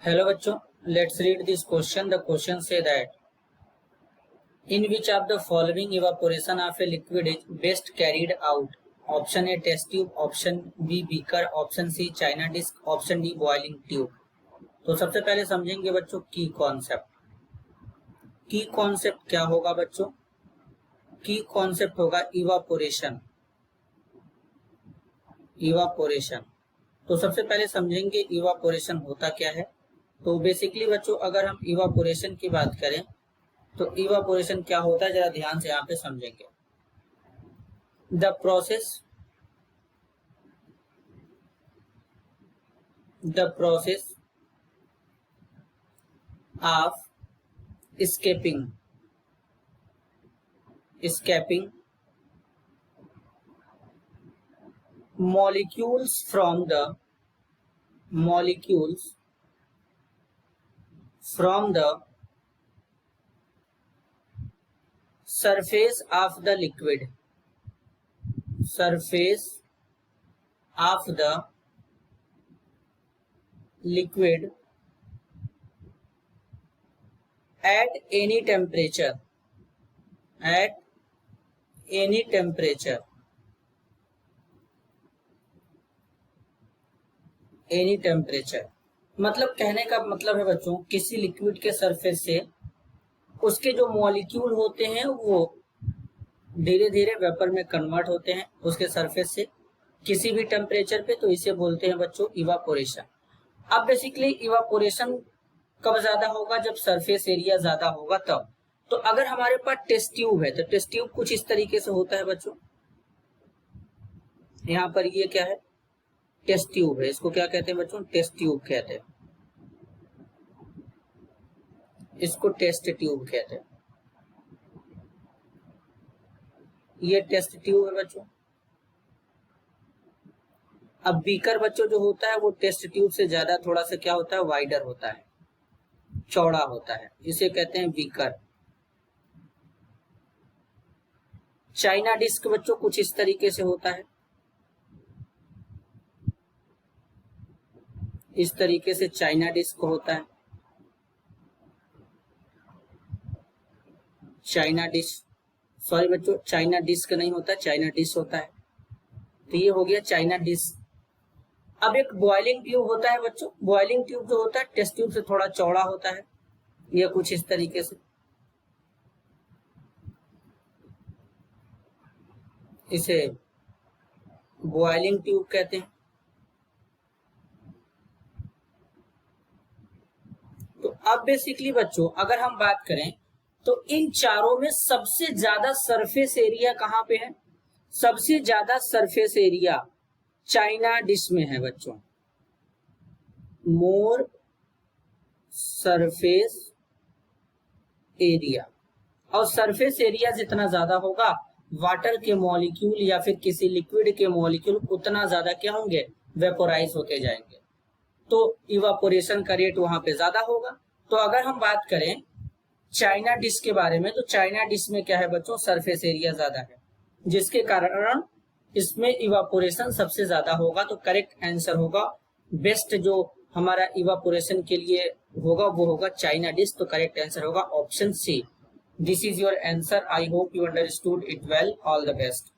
Hello बच्चों, let's read this question. The question say that in which of the following evaporation of a liquid is best carried out? Option A test tube, option B beaker, option C China disk, option D boiling tube. तो सबसे पहले समझेंगे बच्चों की concept. की concept क्या होगा बच्चों? की कॉन्सेप्ट होगा इवापोरेशन। इवापोरेशन तो सबसे पहले समझेंगे इवापोरेशन होता क्या है। तो बेसिकली बच्चों अगर हम इवापोरेशन की बात करें तो इवापोरेशन क्या होता है, जरा ध्यान से यहाँ पे समझेंगे। The process of escaping molecules from the surface of the liquid at any temperature मतलब कहने का मतलब है बच्चों, किसी लिक्विड के सरफेस से उसके जो मॉलिक्यूल होते हैं वो धीरे धीरे वेपर में कन्वर्ट होते हैं उसके सरफेस से किसी भी टेम्परेचर पे, तो इसे बोलते हैं बच्चों इवापोरेशन। अब बेसिकली इवापोरेशन कब ज्यादा होगा? जब सरफेस एरिया ज्यादा होगा तब। तो अगर हमारे पास टेस्ट ट्यूब है तो टेस्ट ट्यूब कुछ इस तरीके से होता है बच्चों। यहाँ पर ये क्या है? टेस्ट ट्यूब है। इसको क्या कहते हैं बच्चों? टेस्ट ट्यूब कहते हैं। इसको टेस्ट ट्यूब कहते हैं। ये टेस्ट ट्यूब है बच्चों। अब बीकर बच्चों जो होता है वो टेस्ट ट्यूब से ज्यादा थोड़ा सा क्या होता है, वाइडर होता है, चौड़ा होता है, इसे कहते हैं बीकर। चाइना डिस्क बच्चों कुछ इस तरीके से होता है, इस तरीके से चाइना डिस्क होता है। चाइना डिस्क, सॉरी बच्चों, चाइना डिस्क नहीं होता, चाइना डिश होता है। तो ये हो गया चाइना डिस्क। अब एक बॉइलिंग ट्यूब होता है बच्चों। बॉइलिंग ट्यूब जो होता है टेस्ट ट्यूब से थोड़ा चौड़ा होता है, ये कुछ इस तरीके से, इसे बॉइलिंग ट्यूब कहते हैं। तो अब बेसिकली बच्चों अगर हम बात करें तो इन चारों में सबसे ज्यादा सरफेस एरिया कहां पे है? सबसे ज्यादा सरफेस एरिया चाइना डिश में है बच्चों। मोर सरफेस एरिया, और सरफेस एरिया जितना ज्यादा होगा वाटर के मॉलिक्यूल या फिर किसी लिक्विड के मॉलिक्यूल उतना ज्यादा क्या होंगे, वेपोराइज होते जाएंगे। तो इवापोरेशन का रेट वहां पे ज्यादा होगा। तो अगर हम बात करें चाइना डिश के बारे में तो चाइना डिश में क्या है बच्चों, सरफेस एरिया ज्यादा है, जिसके कारण इसमें इवापोरेशन सबसे ज्यादा होगा। तो करेक्ट आंसर होगा, बेस्ट जो हमारा इवापोरेशन के लिए होगा वो होगा चाइना डिश। तो करेक्ट आंसर होगा option C. This is your answer. I hope you understood it well. All the best.